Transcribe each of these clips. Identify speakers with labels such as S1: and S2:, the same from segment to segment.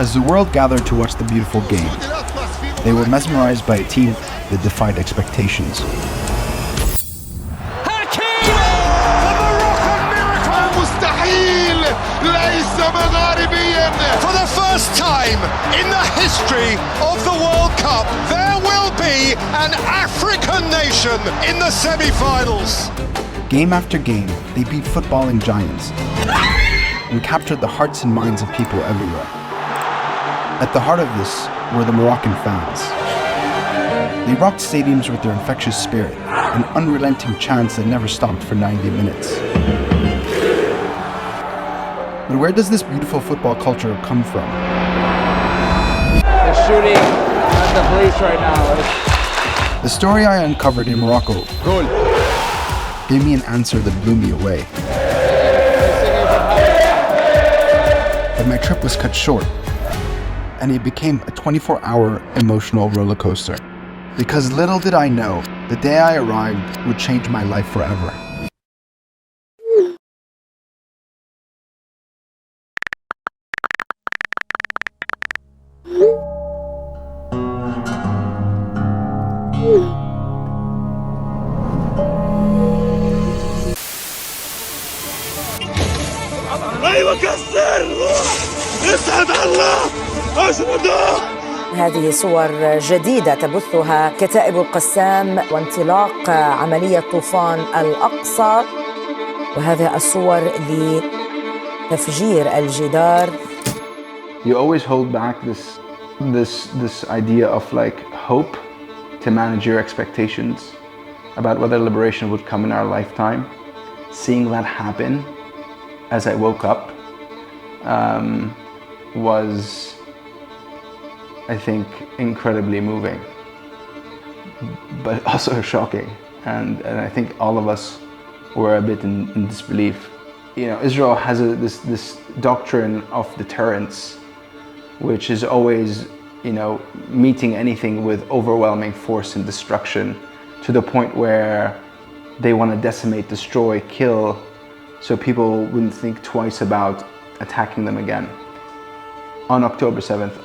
S1: As the world gathered to watch the beautiful game, they were mesmerized by a team that defied expectations.
S2: For the first time in the history of the World Cup, there will be an African nation in the semi-finals.
S1: Game after game, they beat footballing giants and captured the hearts and minds of people everywhere. At the heart of this were the Moroccan fans. They rocked stadiums with their infectious spirit, an unrelenting chants that never stopped for 90 minutes. But where does this beautiful football culture come from?
S3: They're shooting at the police right now.
S1: The story I uncovered in Morocco
S3: Rôle.
S1: gave me an answer that blew me away. But my trip was cut short, and it became a 24-hour emotional roller coaster. Because little did I know, the day I arrived would change my life forever.
S4: هذه صور جديدة تبثها كتائب القسام وانطلاق عملية طوفان الأقصى، وهذه الصور لتفجير الجدار.
S1: You always hold back this idea of like hope to manage your expectations about whether liberation would come in our lifetime. Seeing that happen as I woke up was, I think, incredibly moving, but also shocking. And I think all of us were a bit in disbelief. You know, Israel has this doctrine of deterrence, which is always, you know, meeting anything with overwhelming force and destruction to the point where they want to decimate, destroy, kill, so people wouldn't think twice about attacking them again. On October 7th,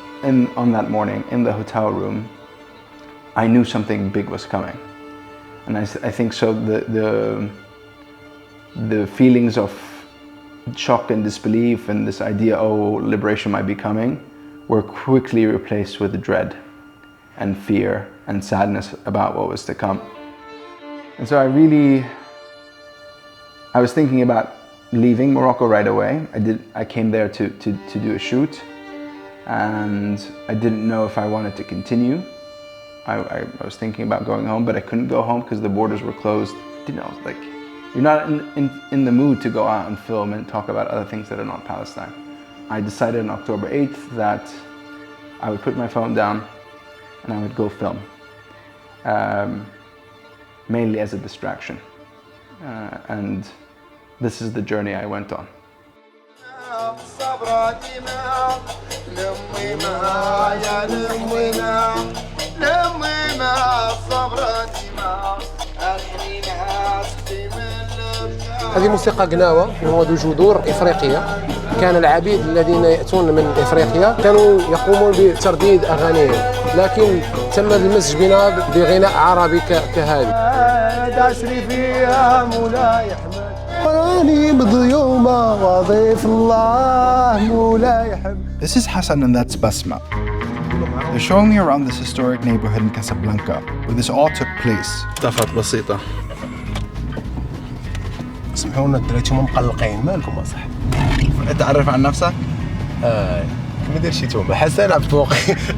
S1: on that morning, in the hotel room, I knew something big was coming. And I think so the feelings of shock and disbelief and this idea, oh, liberation might be coming, were quickly replaced with dread and fear and sadness about what was to come. And so I was thinking about leaving Morocco right away. I came there to do a shoot, and I didn't know if I wanted to continue. I was thinking about going home, but I couldn't go home because the borders were closed. You know, like, you're not in the mood to go out and film and talk about other things that are not Palestine. I decided on October 8th that I would put my phone down and I would go film, mainly as a distraction. And this is the journey I went on.
S5: هذه موسيقى قناوة وهو ذو جذور إفريقية. كان العبيد الذين يأتون من إفريقيا كانوا يقومون بترديد أغانيهم، لكن تم المزج بنا بغناء عربي كهذا. داسري فيها مولاي أحمد راني مضيومة وضيف الله مولاي أحمد.
S1: This is Hassan and that's Basma. They're showing me around this historic neighborhood in Casablanca, where this all took place.
S6: تفات بسيطة.
S5: سمحوا لنا دريتهم مقلقين، مالكم أصح؟
S6: تعرف عن نفسك؟
S5: كما دير شي توما. حسن أبوقي.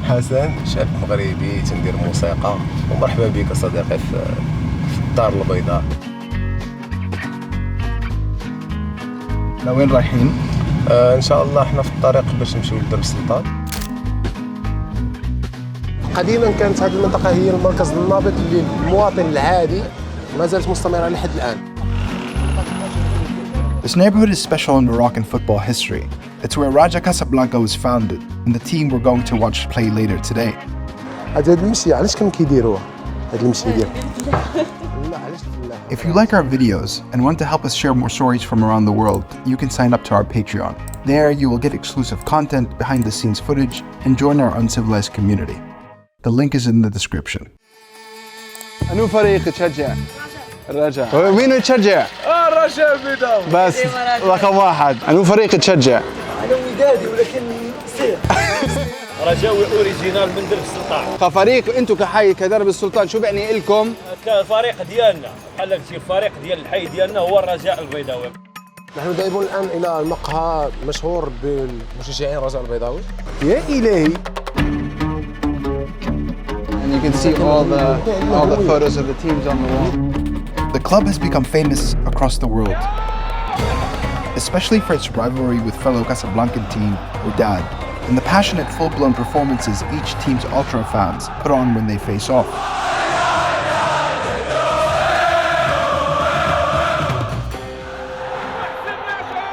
S5: حسن شاب مغربي تندير موسيقى، ومرحبا بك صديقي في الدار البيضاء.
S1: لوين رايحين؟
S5: إن شاء الله إحنا في الطريق باش نمشيو لدرب السلطان. قديما كانت هذه المنطقة هي المركز النابض للمواطن العادي، ما زالت مستمرة لحد الآن.
S1: This neighborhood is special in Moroccan football history. It's where Raja Casablanca was founded, and the team we're going to watch play later today.
S5: هذا المشي علاش كانوا كيديروه؟ هذا المشي ديال لا علاش الفلاحة
S1: If you like our videos and want to help us share more stories from around the world, you can sign up to our Patreon. There you will get exclusive content, behind-the-scenes footage, and join our uncivilized community. The link is in the description.
S3: أنو فريق تشجع؟ الرجاء. مين تشجع؟ الرجاء بداو. بس رقم واحد. أنو فريق تشجع؟
S7: أنا ودادي ولكن سير.
S8: رجاوي اوريجينال من درب السلطان.
S3: كفريق انتم كحي كدرب السلطان شو بعني لكم؟
S8: كفريق ديالنا بحال الفريق ديال الحي ديالنا هو الرجاء البيضاوي.
S5: نحن ذاهبون الان الى المقهى المشهور بالمشجعين الرجاء البيضاوي. يا الهي.
S3: And you can see all the photos of the teams on the wall.
S1: The club has become famous across the world, especially for its rivalry with fellow Casablancan team, Wydad, and the passionate full-blown performances each team's ultra fans put on when they face off.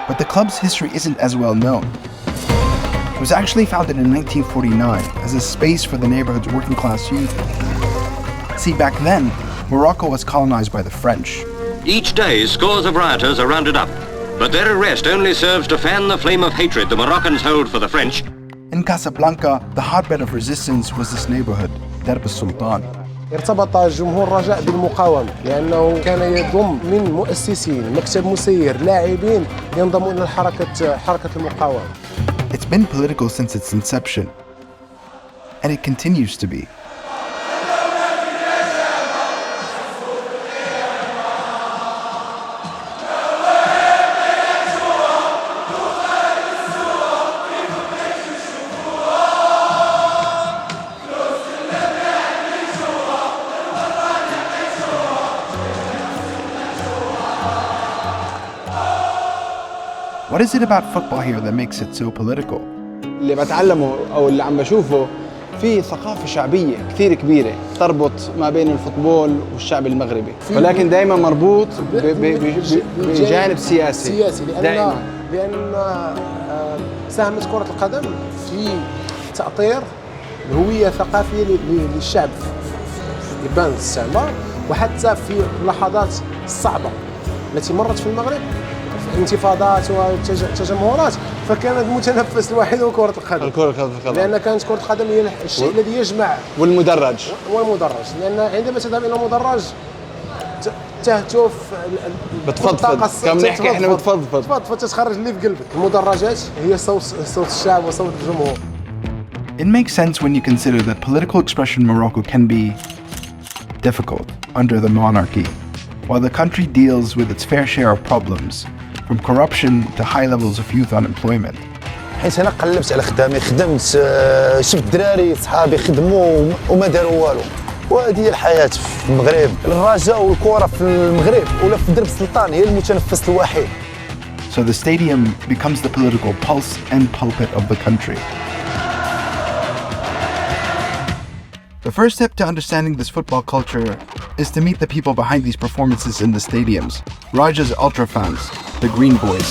S1: But the club's history isn't as well known. It was actually founded in 1949 as a space for the neighborhood's working-class youth. See, back then, Morocco was colonized by the French.
S9: Each day, scores of rioters are rounded up, but their arrest only serves to fan the flame of hatred the Moroccans hold for the French.
S1: In Casablanca, the hotbed of resistance was this neighborhood, Darb al-Sultan.
S5: ارتبط جمهور الرجاء بالمقاومة لأنه كان يضم من مؤسسين مكتب مسير لاعبين ينضمون إلى حركة المقاومة.
S1: It's been political since its inception, and it continues to be. What is it about football here that makes it so political?
S3: اللي بتعلمه أو اللي عم بشوفه في ثقافة شعبية كثير كبيرة تربط ما بين الفوتبول والشعب المغربي، ولكن دائما مربوط بجانب سياسي
S5: لأن ساهمت كرة القدم في تأطير الهوية الثقافية للشعب يبان الاستعمار، وحتى في اللحظات الصعبة التي مرت في المغرب انتفاضات وتجمهرات، فكان المتنفس الوحيد هو كرة القدم. لأن كانت كرة القدم هي الشيء الذي يجمع
S3: والمدرج،
S5: لأن عندما تذهب إلى مدرج تهتف
S3: بتفضفض كم نحكي احنا بتفضفض
S5: تتخرج اللي في قلبك. المدرجات هي صوت الشعب وصوت الجمهور.
S1: It makes sense when you consider that political expression in Morocco can be difficult under the monarchy, while the country deals with its fair share of problems, from corruption to high levels of youth unemployment.
S10: حيت انا قلبت على خدامي، خدمت، شفت الدراري صحابي خدموا وما داروا والو، وهذه هي الحياه في المغرب. الرجاء والكره في المغرب ولا في درب السلطان هي المتنفس الوحيد.
S1: So the stadium becomes the political pulse and pulpit of the country. The first step to understanding this football culture is to meet the people behind these performances in the stadiums. Raja's ultra fans, the Green Boys.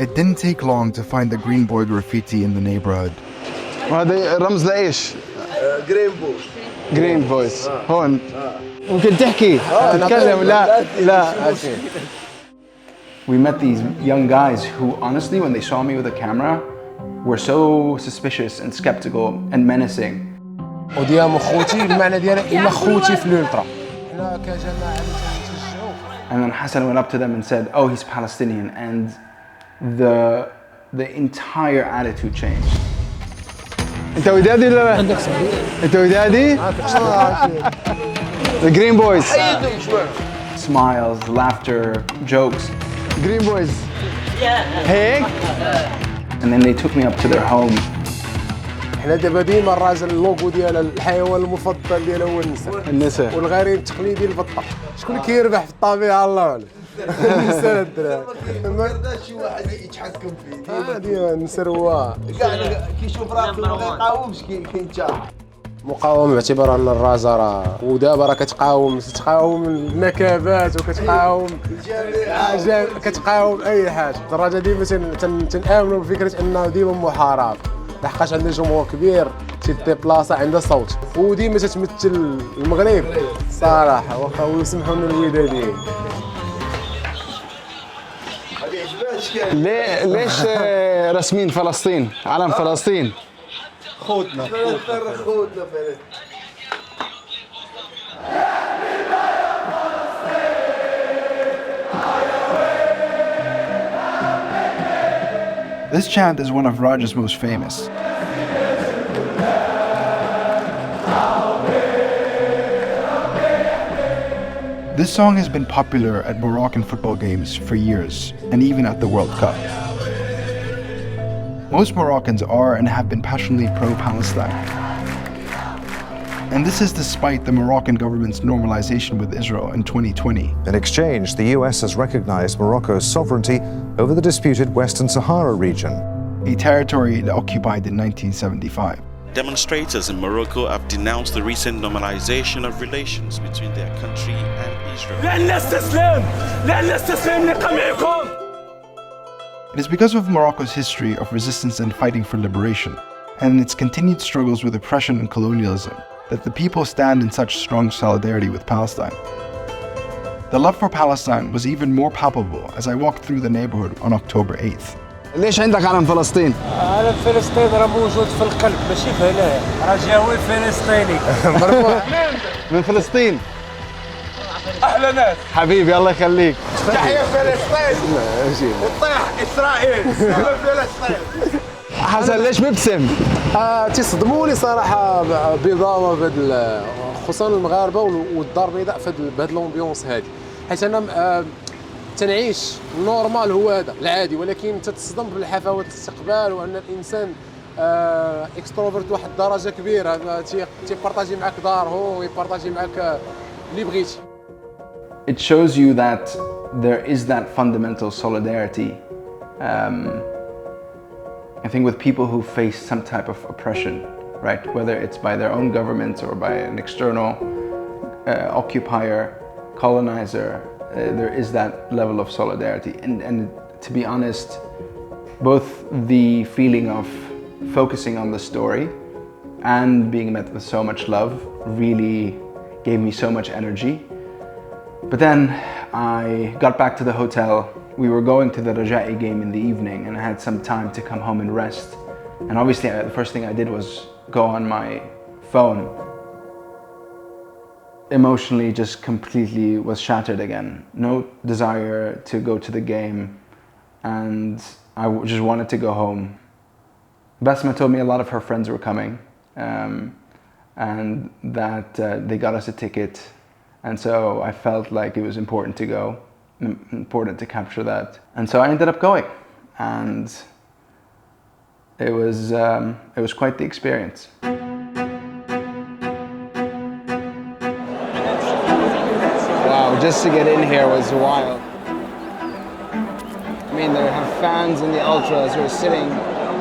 S1: It didn't take long to find the Green Boy graffiti in the neighborhood.
S3: وهذا رمز لإيش؟ Green Boys. هون. ممكن تحكي تتكلم. لا.
S1: We met these young guys who honestly, when they saw me with a camera, were so suspicious and skeptical and menacing.
S5: وديام خوتي المعنى ديالها إلا خوتي في الألترا. إحنا كجماعة نشجعوا.
S1: And then Hassan went up to them and said, "Oh, he's Palestinian," and the entire attitude changed.
S3: أنت ودادي ولا؟ أنت ودادي؟ The Green Boys.
S1: Smiles, laughter, jokes.
S3: Green Boys. هيك؟
S1: And then they took me up to their home.
S5: احنا دابا ديما الراجل اللوغو ديال الحيوان المفضل ديالو هو
S3: النساء.
S5: والغريب التقليدي البطه. شكون اللي كيربح في الطبيعه الله اعلم. النساء الدراري. ما يرضاش شي واحد يتحكم فيه. ديما النساء هو
S7: كاع كيشوف راه ما يقاومش كينجح.
S5: مقاومة باعتبار أن الرازة راه ودابا راه كتقاوم النكبات وكتقاوم كتقاوم أي حاجة. الدراجة ديما تنآمنوا بفكرة أنه ديما محارب لحقاش عندنا جمهور كبير تيديبلاصا عندها صوت وديما تتمثل المغرب صراحة واخا ويسمحوا لنا الوداديين.
S3: ليش رسمين فلسطين؟ علم فلسطين
S7: خودنا
S1: This chant is one of Raj's most famous. This song has been popular at Moroccan football games for years, and even at the World Cup. Most Moroccans are and have been passionately pro-Palestine. And this is despite the Moroccan government's normalization with Israel in 2020.
S11: In exchange, the US has recognized Morocco's sovereignty over the disputed Western Sahara region,
S1: a territory it occupied in 1975.
S12: Demonstrators in Morocco have denounced the recent normalization of relations between their country and Israel.
S1: It is because of Morocco's history of resistance and fighting for liberation, and its continued struggles with oppression and colonialism, that the people stand in such strong solidarity with Palestine. The love for Palestine was even more palpable as I walked through the neighborhood on October 8th.
S3: ليش عندك علم فلسطين؟
S8: علم فلسطين راه موجود في القلب ماشي في هنايا، راه جاوي فلسطيني.
S3: مرفوع من فلسطين.
S8: احلى ناس.
S3: حبيبي الله يخليك.
S8: تحية فلسطين. وطيح اسرائيل. فلسطين.
S3: حسن ليش مبتسم؟
S5: تصدموني صراحة بضامة خصوصا المغاربة والدار البيضاء في هذه الامبيونس هذه، حيت انا تنعيش النورمال هو هذا العادي، ولكن تتصدم بالحفاوة الاستقبال وان الانسان اكستروفرت واحد الدرجة كبيرة، تيبارطاجي معك داره ويبارطاجي معك اللي بغيتي.
S1: It shows you that there is that fundamental solidarity, I think, with people who face some type of oppression, right? Whether it's by their own government or by an external occupier, colonizer, there is that level of solidarity. And to be honest, both the feeling of focusing on the story and being met with so much love really gave me so much energy. But then I got back to the hotel. We were going to the Raja'i game in the evening and I had some time to come home and rest. And obviously the first thing I did was go on my phone. Emotionally just completely was shattered again. No desire to go to the game and I just wanted to go home. Basma told me a lot of her friends were coming and that they got us a ticket. And so I felt like it was important to go, important to capture that. And so I ended up going, and it was quite the experience.
S3: Wow, just to get in here was wild. I mean, they have fans and the ultras who are sitting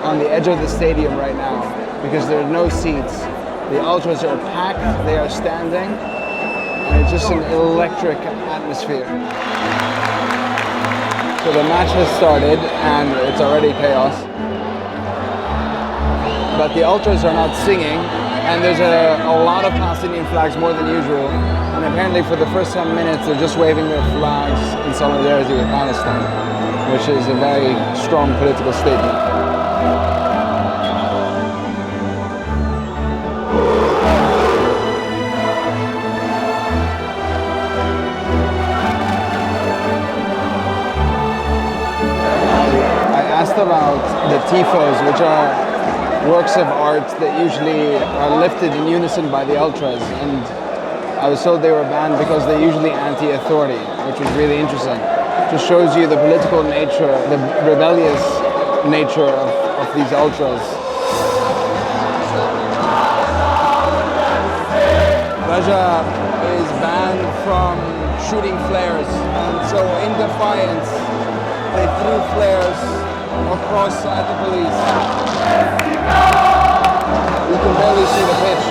S3: on the edge of the stadium right now because there are no seats. The ultras are packed, they are standing. And it's just an electric atmosphere. So the match has started and it's already chaos. But the ultras are not singing and there's a lot of Palestinian flags, more than usual. And apparently for the first 10 minutes they're just waving their flags in solidarity with Palestine, which is a very strong political statement. About the tifos, which are works of art that usually are lifted in unison by the ultras, and I was told they were banned because they're usually anti-authority, which was really interesting. It just shows you the political nature, the rebellious nature of these ultras. Raja is banned from shooting flares, and so in defiance they threw flares across at the police. You can barely see the pitch.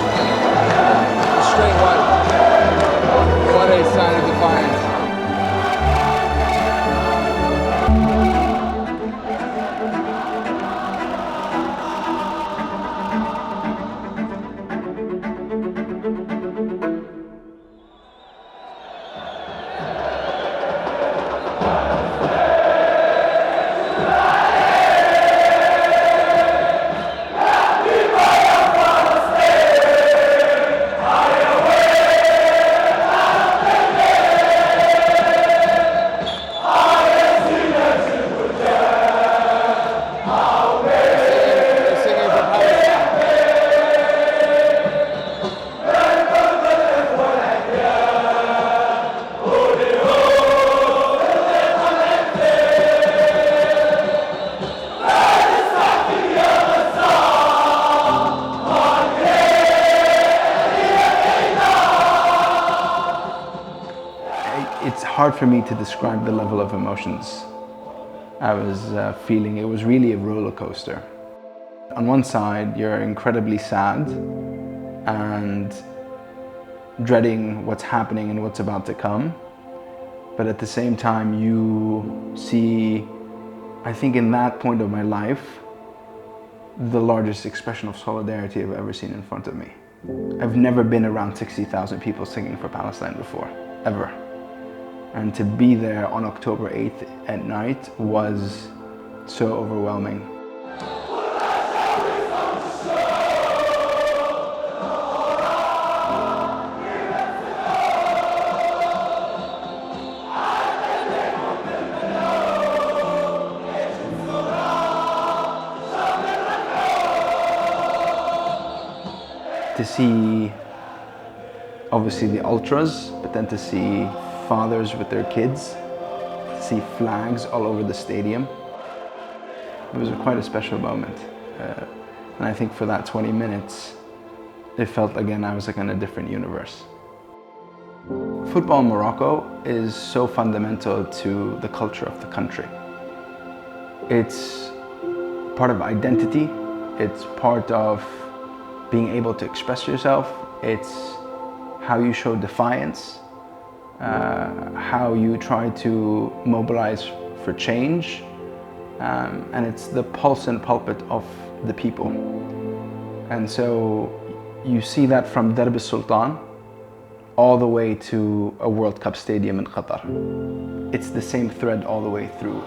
S1: It's hard for me to describe the level of emotions I was feeling. It was really a roller coaster. On one side, you're incredibly sad and dreading what's happening and what's about to come. But at the same time, you see, I think in that point of my life, the largest expression of solidarity I've ever seen in front of me. I've never been around 60,000 people singing for Palestine before, ever. And to be there on October 8th at night was so overwhelming. To see, obviously, the ultras, but then to see fathers with their kids, to see flags all over the stadium. It was quite a special moment. And I think for that 20 minutes, it felt again I was like in a different universe. Football in Morocco is so fundamental to the culture of the country. It's part of identity, it's part of being able to express yourself, it's how you show defiance, how you try to mobilize for change, and it's the pulse and pulpit of the people. And so you see that from Darb al-Sultan all the way to a World Cup stadium in Qatar. It's the same thread all the way through.